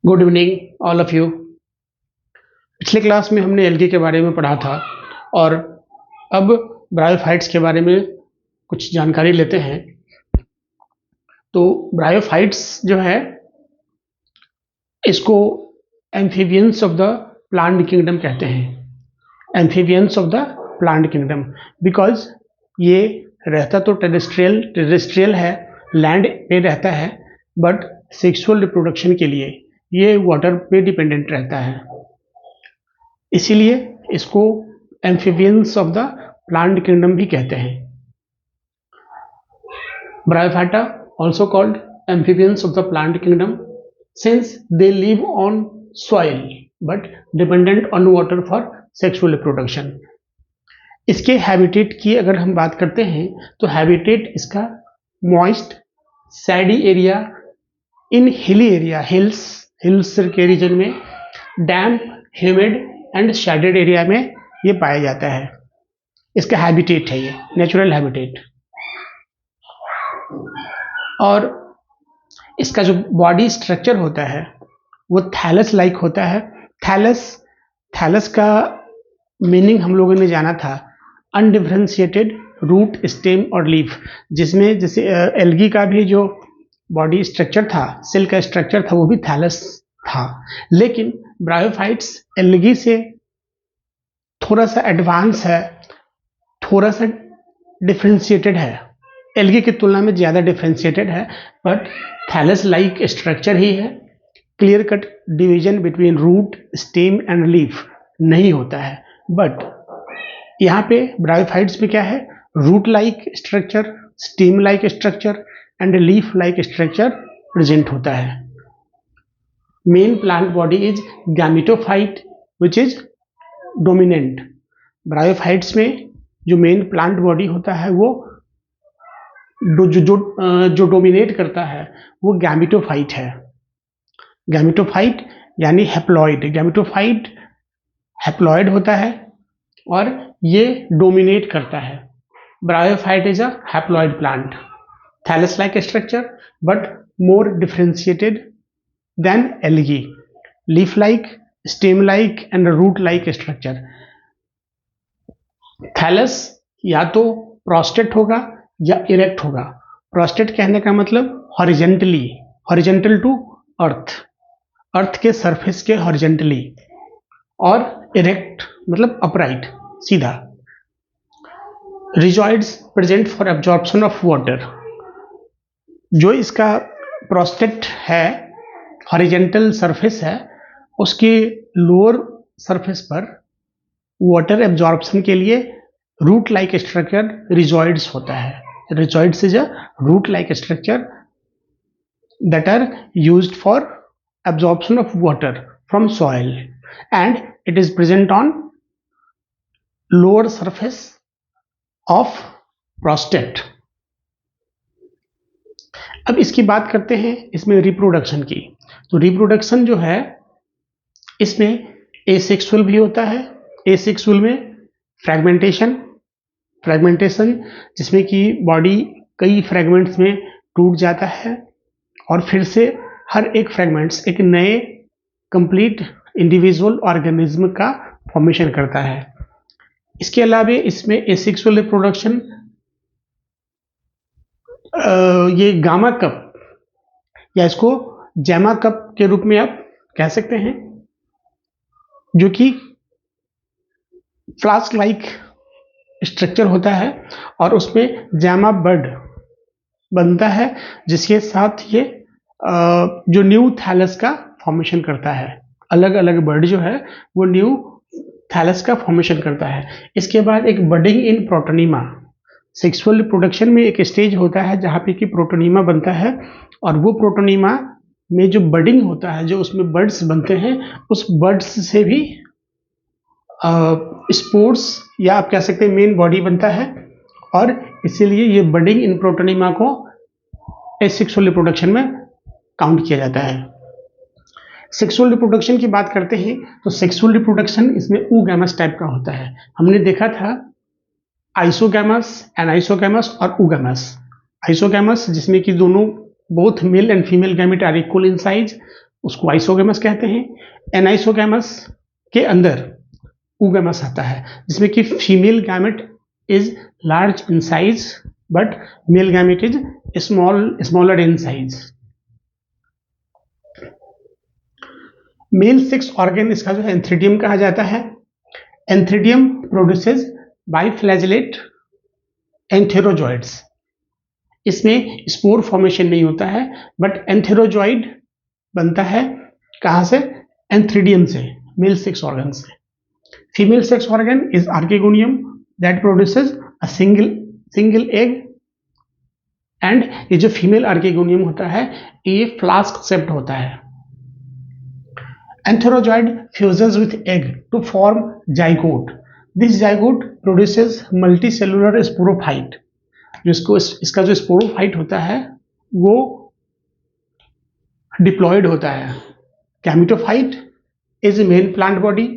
Good evening all of you. पिछले class में हमने एल्गी के बारे में पढ़ा था और अब ब्रायोफाइट्स के बारे में कुछ जानकारी लेते हैं। तो ब्रायोफाइट्स जो है इसको amphibians of the plant kingdom कहते हैं। Amphibians of the plant kingdom because ये रहता तो टेरेस्ट्रियल है, लैंड पे रहता है, बट सेक्सुअल रिप्रोडक्शन के लिए ये वाटर पे डिपेंडेंट रहता है, इसीलिए इसको amphibians of the plant kingdom भी कहते हैं। Bryophyta also called amphibians of the plant kingdom since they live on soil but dependent on water for sexual reproduction. इसके हैबिटेट की अगर हम बात करते हैं तो हैबिटेट इसका moist सैडी area in hilly area, hills के रीजन में, डैम्प, ह्यूमिड एंड शेडेड एरिया में ये पाया जाता है। इसका हैबिटेट है, ये नेचुरल हैबिटेट। और इसका जो बॉडी स्ट्रक्चर होता है वो थैलस लाइक होता है। थैलस का मीनिंग हम लोगों ने जाना था अनडिफरेंशिएटेड रूट, स्टेम और लीफ, जिसमें जैसे एल्गी का भी जो बॉडी स्ट्रक्चर था, सेल का स्ट्रक्चर था, वो भी थैलस था। लेकिन ब्रायोफाइट्स एल्गी से थोड़ा सा एडवांस है, थोड़ा सा डिफरेंशिएटेड है, एल्गी की तुलना में ज़्यादा डिफरेंशिएटेड है, बट थैलस लाइक स्ट्रक्चर ही है। Clear cut division between root, stem and leaf नहीं होता है, बट यहाँ पे ब्रायोफाइट्स में क्या है, root like structure, stem like structure and leaf like structure present होता है। Main plant body is gametophyte which is dominant. Bryophytes में जो मेन प्लांट बॉडी होता है वो जो डोमिनेट करता है वो गैमेटोफाइट है। गैमेटोफाइट यानी हैप्लॉइड, गैमेटोफाइट हैप्लॉइड होता है और ये डोमिनेट करता है। Bryophyte is a haploid plant, thallus like structure but more differentiated than algae, leaf like, stem like and root like structure. Thallus या तो प्रोस्टेट होगा या इरेक्ट होगा। प्रोस्टेट कहने का मतलब हॉरिजेंटल टू अर्थ के सरफेस के हॉरिजेंटली, और इरेक्ट मतलब अपराइट, सीधा। Rhizoids present for absorption of water. जो इसका प्रोस्टेट है, हॉरिजेंटल सरफेस है, उसके लोअर सरफेस पर वाटर एब्जॉर्प्शन के लिए रूट लाइक स्ट्रक्चर रिजॉइड्स होता है। Rhizoids is a root like structure that are used for absorption of water from soil and it is present on lower surface of prostate. अब इसकी बात करते हैं इसमें रिप्रोडक्शन की। तो रिप्रोडक्शन जो है इसमें एसेक्सुअल भी होता है। एसेक्सुअल में फ्रैगमेंटेशन जिसमें कि बॉडी कई फ्रैगमेंट्स में टूट जाता है और फिर से हर एक फ्रैगमेंट्स एक नए कंप्लीट इंडिविजुअल ऑर्गेनिज्म का फॉर्मेशन करता है। इसके अलावा इसमें एसेक्सुअल रिप्रोडक्शन ये गामा कप या इसको जैमा कप के रूप में आप कह सकते हैं, जो कि फ्लास्क लाइक स्ट्रक्चर होता है और उसमें जैमा बड बनता है, जिसके साथ ये जो न्यू थैलस का फॉर्मेशन करता है। अलग अलग बर्ड जो है वो न्यू थैलस का फॉर्मेशन करता है। इसके बाद एक बडिंग इन प्रोटोनीमा। सेक्सुअल रिप्रोडक्शन में एक स्टेज होता है जहाँ पे कि प्रोटोनीमा बनता है, और वो प्रोटोनीमा में जो बडिंग होता है, जो उसमें बर्ड्स बनते हैं, उस बर्ड्स से भी स्पोर्स या आप कह सकते हैं मेन बॉडी बनता है, और इसीलिए ये बडिंग इन प्रोटोनीमा को एसेक्सुअल रिप्रोडक्शन में काउंट किया जाता है। सेक्सुअल रिप्रोडक्शन की बात करते हैं तो सेक्सुअल रिप्रोडक्शन इसमें oogamous टाइप का होता है। हमने देखा था आइसोगैमस, एनाइसोगैमस और oogamous। आइसोगैमस जिसमें कि दोनों both male and female gamete are equal in size, उसको आइसोगैमस कहते हैं। एनाइसोगैमस के अंदर oogamous आता है, जिसमें कि female gamete is large in size but male gamete is smaller in size. Male sex organ इसका जो है एंथ्रीडियम कहा जाता है। Antheridium produces biflagellate antherozoids. इसमें स्पोर फॉर्मेशन नहीं होता है, बट एंथेरोजॉइड बनता है कहाँ से? एंथ्रीडियम से, मेल सेक्स ऑर्गन से। Female sex organ is archegonium that produces a single egg, and ये जो फीमेल आर्किगोनियम होता है ये फ्लास्क शेप्ड होता है। Antherozoid fuses with egg to form zygote. This zygote produces multicellular sporophyte. जिसको इसका जो स्पोरोफाइट होता है वो डिप्लॉयड होता है। Gametophyte is main plant body.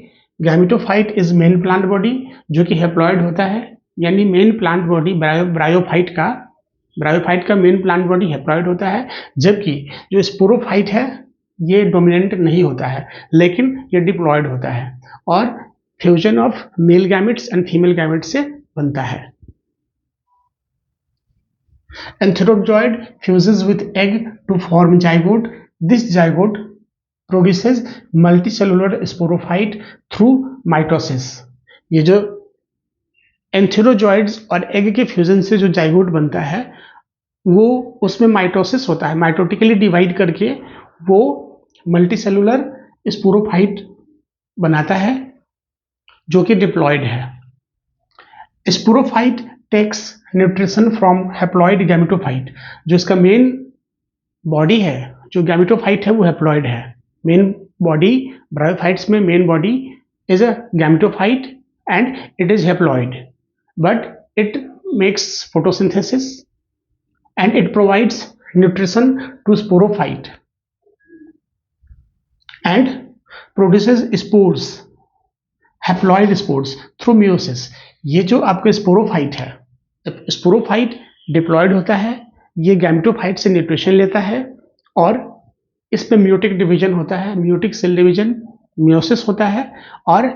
Gametophyte is main plant body जो कि हेप्लॉयड होता है, यानी मेन प्लांट बॉडी ब्रायोफाइट का मेन प्लांट बॉडी हेप्लॉयड होता है, जबकि जो स्पोरोफाइट है ये डोमिनेंट नहीं होता है, लेकिन ये डिप्लॉयड होता है और fusion of male gametes and female gametes से बनता है। Antherozoid fuses with egg to form zygote. This zygote produces multicellular sporophyte through mitosis. ये जो एंथेरोजॉइड्स और एग के फ्यूजन से जो जाइगोट बनता है वो उसमें माइटोसिस होता है, माइटोटिकली डिवाइड करके वो मल्टीसेलुलर स्पोरोफाइट बनाता है जो कि डिप्लॉयड है। Sporophyte takes nutrition from haploid gametophyte. जो इसका मेन बॉडी है, जो गैमेटोफाइट है वो हैप्लॉयड है। मेन बॉडी ब्रायोफाइट्स में main body is a gametophyte and it is haploid, but it makes photosynthesis and it provides nutrition to sporophyte and produces spores, haploid spores through meiosis। ये जो आपके sporophyte है, sporophyte diploid होता है, ये gametophyte से nutrition लेता है और इसमें मियोटिक डिवीजन होता है, मियोटिक सेल डिवीजन, मियोसिस होता है और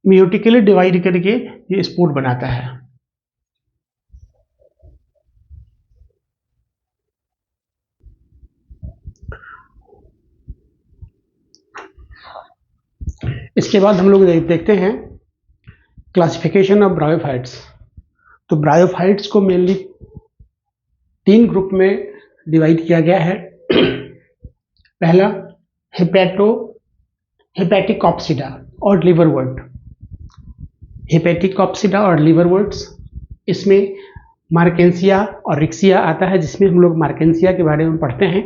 मियोटिकली डिवाइड करके ये स्पोर बनाता है। इसके बाद हम लोग देखते हैं क्लासिफिकेशन ऑफ ब्रायोफाइट्स। तो ब्रायोफाइट्स को मेनली 3 ग्रुप में डिवाइड किया गया है। पहला हेपेटिकॉप्सिडा और लिवरवर्ट। हेपेटिकॉप्सिडा और लिवरवर्ट्स, इसमें मार्केंसिया और रिक्सिया आता है, जिसमें हम लोग मार्केंसिया के बारे में पढ़ते हैं,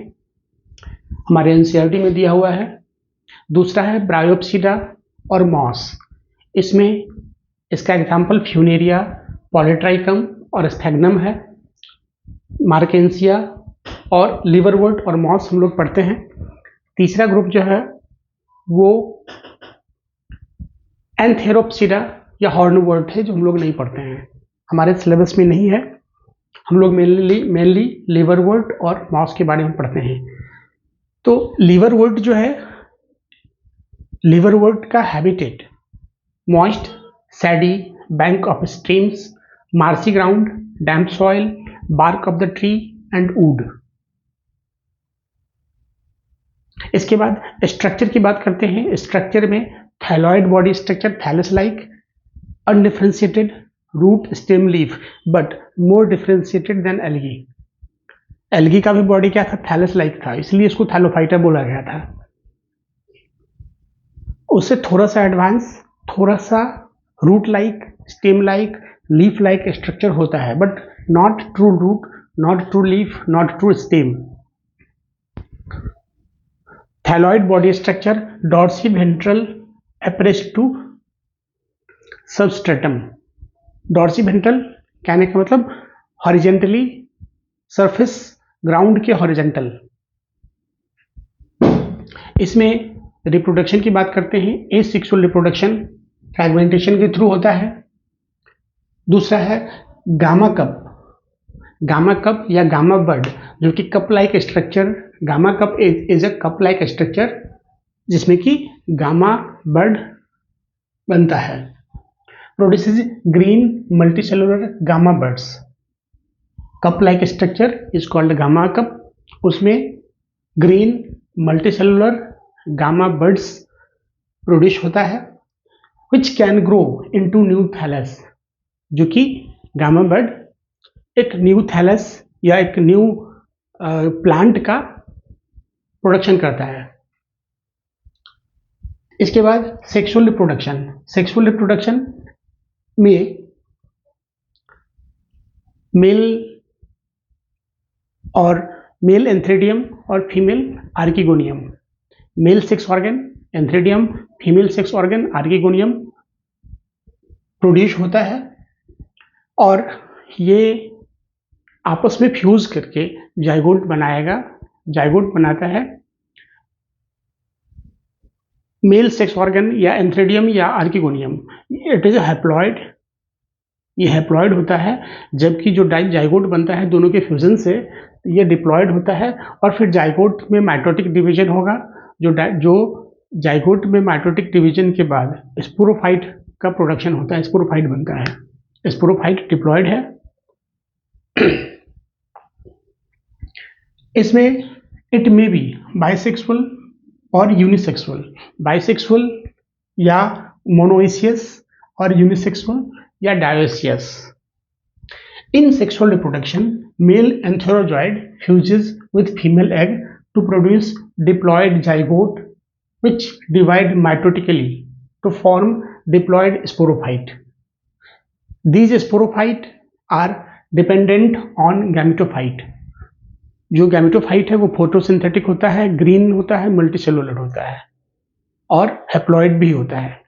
हमारे एनसीईआरटी में दिया हुआ है। दूसरा है ब्रायोप्सिडा और मॉस। इसमें इसका एग्जाम्पल फ्यूनेरिया, पॉलीट्राइकम और स्फैग्नम है। मार्केंसिया और लिवरवर्ट और मॉस हम लोग पढ़ते हैं। तीसरा ग्रुप जो है वो एंथेरोप्सिडा या हॉर्नवर्ट है, जो हम लोग नहीं पढ़ते हैं, हमारे सिलेबस में नहीं है। हम लोग मेनली लिवरवर्ट और मॉस के बारे में पढ़ते हैं। तो लिवरवर्ट जो है, लिवरवर्ट का habitat moist sandy bank of streams, marshy ground, damp soil, bark of the tree and wood. इसके बाद स्ट्रक्चर की बात करते हैं। स्ट्रक्चर में thalloid body structure, thallus like, undifferentiated root stem leaf but more differentiated than algae. Algae का भी body क्या था? थैलस लाइक था, इसलिए इसको थैलोफाइटा बोला गया था। उससे थोड़ा सा एडवांस, थोड़ा सा root like, stem like, leaf like structure होता है, but not true root, not true leaf, not true stem. Thalloid body structure, dorsiventral appressed to substratum. Dorsiventral कहने का मतलब हॉरिजेंटली, सरफेस ग्राउंड के horizontal. इसमें reproduction की बात करते हैं। एसेक्सुअल रिप्रोडक्शन फ्रैगमेंटेशन के थ्रू होता है। दूसरा है गामा कप। गामा कप या गामा बड, जो कि cup like structure, gemma cup is a cup like structure जिसमें कि गामा बड बनता है, produces green multicellular gemma buds. Cup like structure is called gemma cup, उसमें green multicellular gemma buds produce होता है, which can grow into new thallus, जो कि gemma बड एक न्यू थैलस या एक न्यू प्लांट का प्रोडक्शन करता है। इसके बाद सेक्सुअल रिप्रोडक्शन। सेक्सुअल रिप्रोडक्शन में मेल एंथ्रेडियम और female archegonium, male sex organ antheridium, female sex organ archegonium produce होता है और ये आपस में फ्यूज करके जाइगोट बनाएगा, जाइगोट बनाता है। मेल सेक्स ऑर्गन या एंथ्रेडियम या archegonium, it is a haploid, ये हैप्लॉइड होता है, जबकि जो जाइगोट बनता है दोनों के फ्यूजन से ये डिप्लॉयड होता है और फिर जाइगोट में माइटोटिक डिवीजन होगा। जो जाइगोट में माइटोटिक डिवीजन के बाद स्पोरोफाइट का प्रोडक्शन होता है, स्पोरोफाइट बनता है। स्पोरोफाइट डिप्लॉयड है। इसमें इट मे बी बाइसेक्सुअल और यूनिसेक्सुअल, बाइसेक्सुअल या मोनोइसियस और यूनिसेक्सुअल या dioecious. In sexual reproduction, male antherozoid fuses with female egg to produce diploid zygote, which divide mitotically to form diploid sporophyte. These sporophyte are dependent on gametophyte. जो gametophyte है वो photosynthetic होता है, green होता है, multicellular होता है और हैप्लॉइड भी होता है।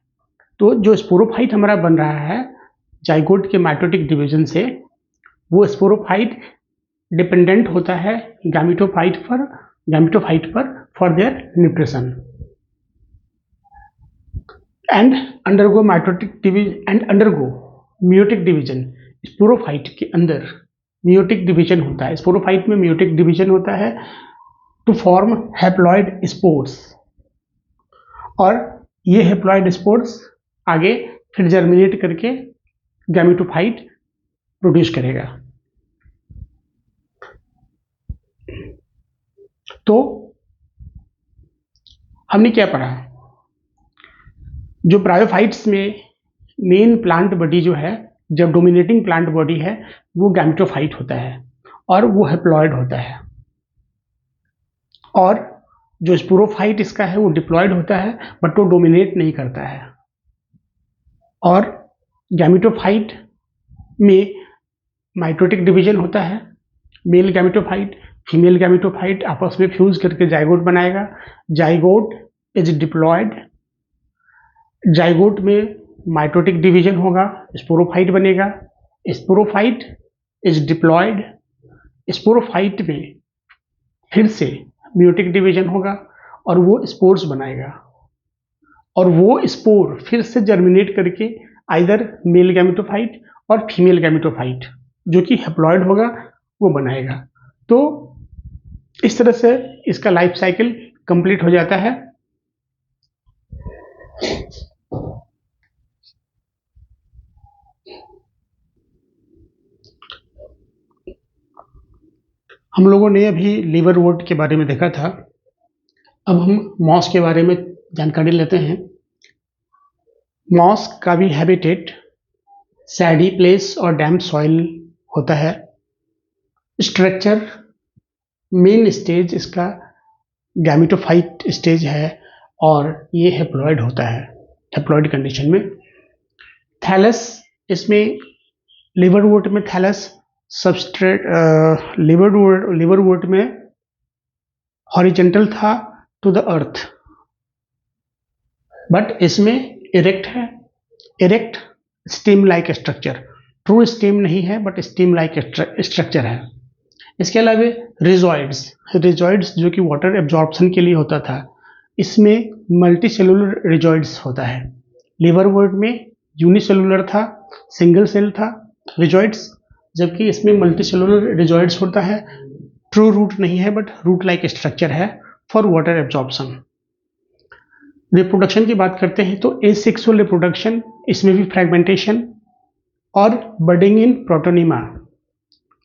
तो जो स्पोरोफाइट हमारा बन रहा है जाइगोट के माइटोटिक डिवीजन से, वो स्पोरोफाइट डिपेंडेंट होता है गैमेटोफाइट पर for their nutrition and undergo mitotic division and undergo meiotic division. Sporophyte के अंदर मियोटिक डिवीजन होता है, स्पोरोफाइट में मियोटिक डिवीजन होता है टू फॉर्म हैप्लॉइड स्पोर्स, और ये हैप्लॉइड स्पोर्स आगे फिर जर्मिनेट करके गैमेटोफाइट प्रोड्यूस करेगा। तो हमने क्या पढ़ा? जो ब्रायोफाइट्स में मेन प्लांट बॉडी जो है, जब डोमिनेटिंग प्लांट बॉडी है वो गैमेटोफाइट होता है और वो हैप्लॉइड होता है, और जो स्पोरोफाइट इसका है वो डिप्लॉयड होता है बट वो डोमिनेट नहीं करता है। और गैमेटोफाइट में माइटोटिक डिवीजन होता है, मेल गैमेटोफाइट फीमेल गैमेटोफाइट आपस में फ्यूज करके जाइगोट बनाएगा। जाइगोट इज डिप्लॉयड, जाइगोट में माइटोटिक डिवीजन होगा, स्पोरोफाइट बनेगा। स्पोरोफाइट इज डिप्लॉयड, स्पोरोफाइट में फिर से म्यूटिक डिवीजन होगा और वो स्पोर्स बनाएगा, और वो स्पोर फिर से जर्मिनेट करके आइदर मेल गैमेटोफाइट और फीमेल गैमेटोफाइट जो कि हैप्लॉइड होगा वो बनाएगा। तो इस तरह से इसका लाइफ साइकिल कंप्लीट हो जाता है। हम लोगों ने अभी लिवरवुड के बारे में देखा था, अब हम मॉस के बारे में जानकारी लेते हैं। मॉस का भी हैबिटेट सैडी प्लेस और डैम्प सॉइल होता है। स्ट्रक्चर मेन स्टेज इसका गैमेटोफाइट स्टेज है और ये हैप्लॉइड होता है, हैप्लॉइड कंडीशन में। थैलस, इसमें लिवरवुड में थैलस सबस्ट्रेट, लिवरवुड में हॉरिजेंटल था टू द अर्थ, बट इसमें इरेक्ट है, erect stem like structure, true stem नहीं है बट स्टेम लाइक स्ट्रक्चर है। इसके अलावा रिजॉइड्स जो कि वाटर एब्जॉर्प्शन के लिए होता था, इसमें मल्टी सेलुलर रिजॉइड्स होता है। लिवरवुड में यूनिसेलुलर था, सिंगल सेल था रिजॉइड्स, जबकि इसमें मल्टीसेलुलर रिजॉइड्स होता है, ट्रू रूट नहीं है बट रूट लाइक स्ट्रक्चर है फॉर वाटर एब्जॉर्प्शन। रिप्रोडक्शन की बात करते हैं तो एसेक्सुअल रिप्रोडक्शन, इसमें भी फ्रेगमेंटेशन और बडिंग इन प्रोटोनिमा।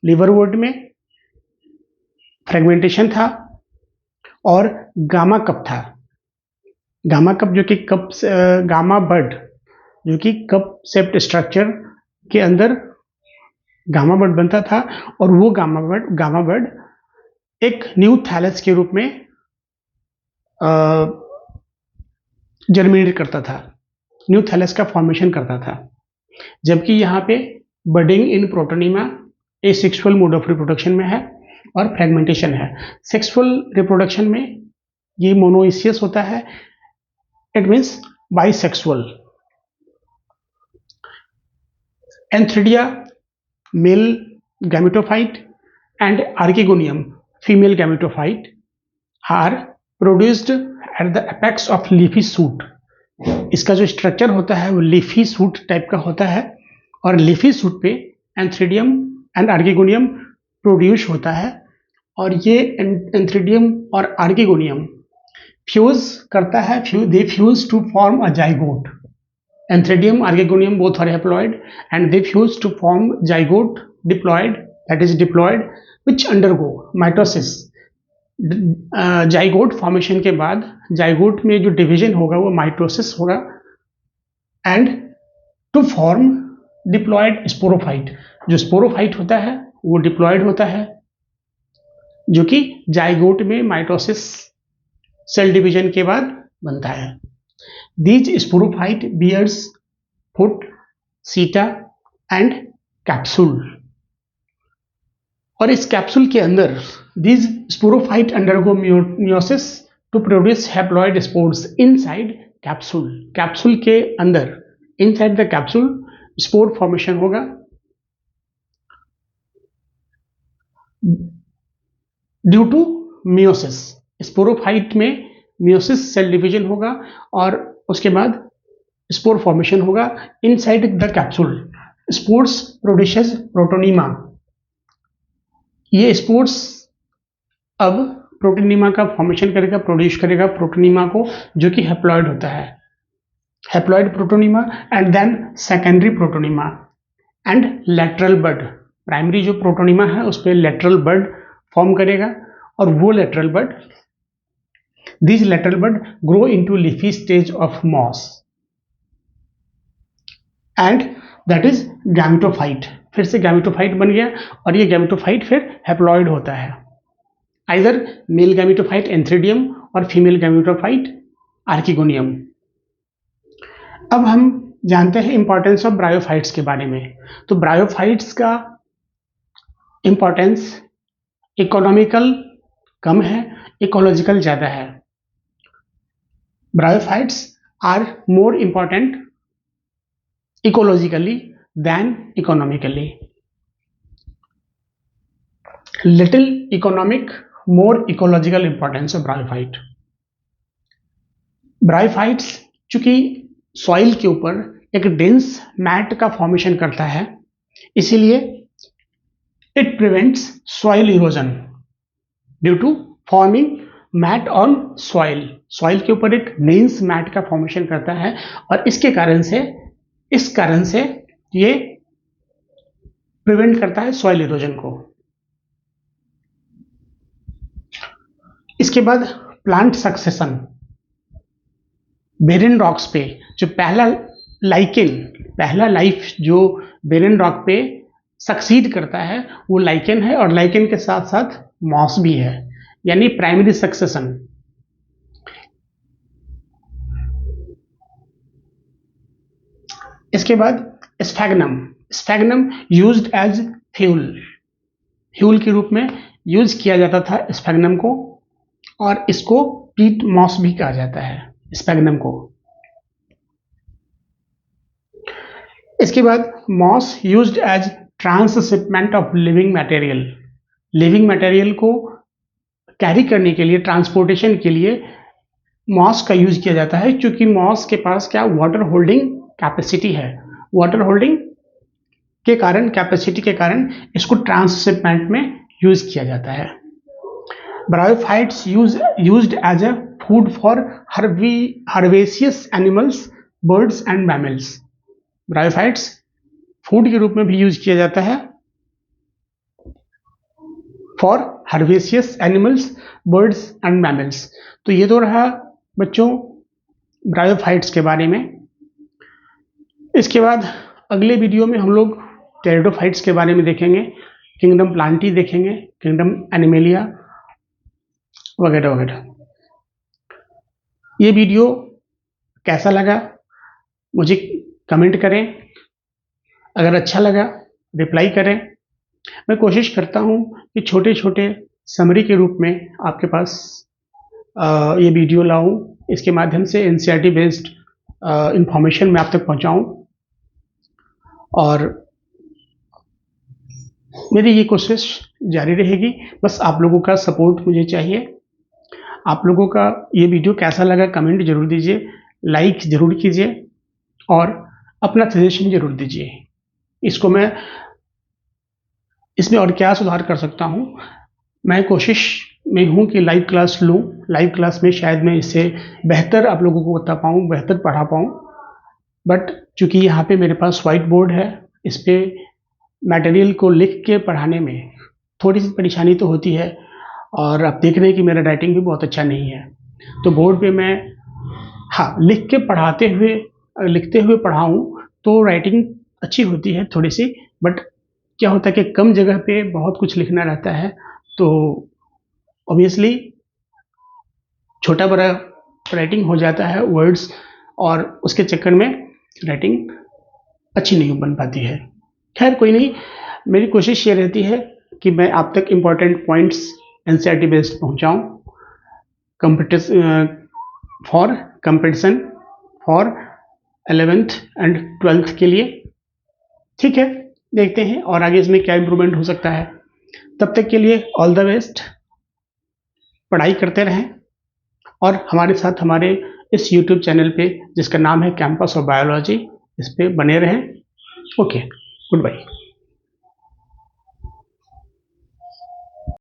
लिवरवुड में फ्रेगमेंटेशन था और गामा कप था। गामा कप जो कि गामा बड जो कि कप सेप्ट स्ट्रक्चर के अंदर गामा बड बनता था और वो गामा बड एक न्यू थैलस के रूप में जर्मिनेट करता था, न्यू थैलस का फॉर्मेशन करता था। जबकि यहाँ पे budding in protonema asexual mode of reproduction में है और फ्रेगमेंटेशन है। सेक्सुअल रिप्रोडक्शन में ये मोनोइसियस होता है, it means bisexual. Antheridia male gametophyte and Archegonium female gametophyte are produced at the apex of leafy shoot। इसका जो स्ट्रक्चर होता है वो लीफी सूट टाइप का होता है और लीफी सूट पे एंथ्रिडियम एंड आर्किगोनियम प्रोड्यूस होता है और ये एंथ्रिडियम और आर्किगोनियम फ्यूज करता है, they fuse to form a zygote. Anthridium, Archegonium both are haploid and they fuse to form zygote diploid, that is diploid, which undergo mitosis। Zygote formation के बाद zygote में जो डिवीजन होगा वो माइटोसिस होगा and to form diploid sporophyte. जो sporophyte होता है वो डिप्लॉयड होता है जो कि जाइगोट में माइटोसिस सेल डिवीजन के बाद बनता है। These sporophyte bears foot, seta and capsule। और इस कैप्सूल के अंदर these sporophyte undergo meiosis to produce haploid spores inside capsule। Capsule के अंदर inside the capsule spore formation होगा ड्यू टू meiosis। स्पोरोफाइट में meiosis सेल डिवीजन होगा और उसके बाद स्पोर फॉर्मेशन होगा inside the capsule. Spores produces protonema. ये स्पोर्स अब प्रोटोनिमा का फॉर्मेशन करेगा, प्रोड्यूस करेगा प्रोटोनिमा को जो कि हैप्लॉइड होता है, haploid protonema and then secondary protonema and lateral bud. Primary जो प्रोटोनिमा है उस पर लेटरल बड फॉर्म करेगा और वो lateral bud These lateral bud grow into leafy stage of moss and that is gametophyte। फिर से gametophyte बन गया और ये gametophyte फिर haploid होता है, either male gametophyte एंथ्रिडियम और फीमेल gametophyte आर्किगोनियम। अब हम जानते हैं इंपॉर्टेंस ऑफ ब्रायोफाइट्स के बारे में। तो ब्रायोफाइट्स का इंपॉर्टेंस इकोनॉमिकल कम है, इकोलॉजिकल ज़्यादा है। Bryophytes are more important ecologically than economically। Little economic, more ecological importance of bryophyte। Bryophytes चूंकि सॉइल के ऊपर एक डेंस मैट का फॉर्मेशन करता है इसीलिए it prevents soil erosion due to forming mat on soil. Soil के ऊपर एक डेंस मैट का फॉर्मेशन करता है और इस कारण से ये प्रिवेंट करता है सॉइल इरोजन को। इसके बाद प्लांट सक्सेशन। बेरिन रॉक्स पे जो पहला लाइफ जो बेरिन रॉक पे सक्सीड करता है वो लाइकेन है और लाइकेन के साथ साथ मॉस भी है, यानी प्राइमरी सक्सेशन। इसके बाद स्फैग्नम यूज्ड एज फ्यूल के रूप में यूज किया जाता था स्फैग्नम को और इसको पीट मॉस भी कहा जाता है स्फैग्नम को। इसके बाद moss used as transhipment of living material को कैरी करने के लिए, ट्रांसपोर्टेशन के लिए मॉस का यूज किया जाता है क्योंकि मॉस के पास क्या वाटर होल्डिंग कैपेसिटी है। वाटर होल्डिंग के कारण, कैपेसिटी के कारण इसको ट्रांसशिपमेंट में यूज किया जाता है। Bryophytes used as a food for herbaceous animals, birds and mammals. Bryophytes food के रूप में भी यूज किया जाता है for herbaceous animals, birds and mammals. तो ये तो रहा बच्चों ब्रायोफाइट्स के बारे में। इसके बाद अगले वीडियो में हम लोग टेरिडोफाइट्स के बारे में देखेंगे, किंगडम प्लांटी देखेंगे, किंगडम एनिमेलिया वगैरह वगैरह। ये वीडियो कैसा लगा मुझे कमेंट करें, अगर अच्छा लगा रिप्लाई करें। मैं कोशिश करता हूँ कि छोटे छोटे समरी के रूप में आपके पास ये वीडियो लाऊं, इसके माध्यम से एनसीईआरटी बेस्ड इंफॉर्मेशन मैं आप तक पहुँचाऊँ। और मेरी ये कोशिश जारी रहेगी, बस आप लोगों का सपोर्ट मुझे चाहिए। आप लोगों का ये वीडियो कैसा लगा कमेंट जरूर दीजिए, लाइक जरूर कीजिए और अपना सजेशन जरूर दीजिए। इसको मैं इसमें और क्या सुधार कर सकता हूँ, मैं कोशिश में हूँ कि लाइव क्लास लूँ। लाइव क्लास में शायद मैं इससे बेहतर आप लोगों को बता पाऊँ, बेहतर पढ़ा पाऊँ। बट चूँकि यहाँ पे मेरे पास व्हाइट बोर्ड है, इस पर मटेरियल को लिख के पढ़ाने में थोड़ी सी परेशानी तो होती है, और आप देख रहे हैं कि मेरा राइटिंग भी बहुत अच्छा नहीं है। तो बोर्ड पे मैं लिख के पढ़ाते हुए, लिखते हुए पढ़ाऊँ तो राइटिंग अच्छी होती है थोड़ी सी, बट क्या होता है कि कम जगह पे बहुत कुछ लिखना रहता है, तो ऑब्वियसली छोटा बड़ा राइटिंग हो जाता है वर्ड्स, और उसके चक्कर में राइटिंग अच्छी नहीं बन पाती है। खैर कोई नहीं, मेरी कोशिश ये रहती है कि मैं आप तक इम्पॉर्टेंट पॉइंट्स एनसीईआरटी बेस्ड पहुँचाऊँ competition for 11th and 12th के लिए। ठीक है, देखते हैं और आगे इसमें क्या इम्प्रूवमेंट हो सकता है। तब तक के लिए ऑल द बेस्ट, पढ़ाई करते रहें और हमारे साथ हमारे इस यूट्यूब चैनल पे जिसका नाम है कैंपस ऑफ बायोलॉजी, इस पे बने रहें। Okay, good bye.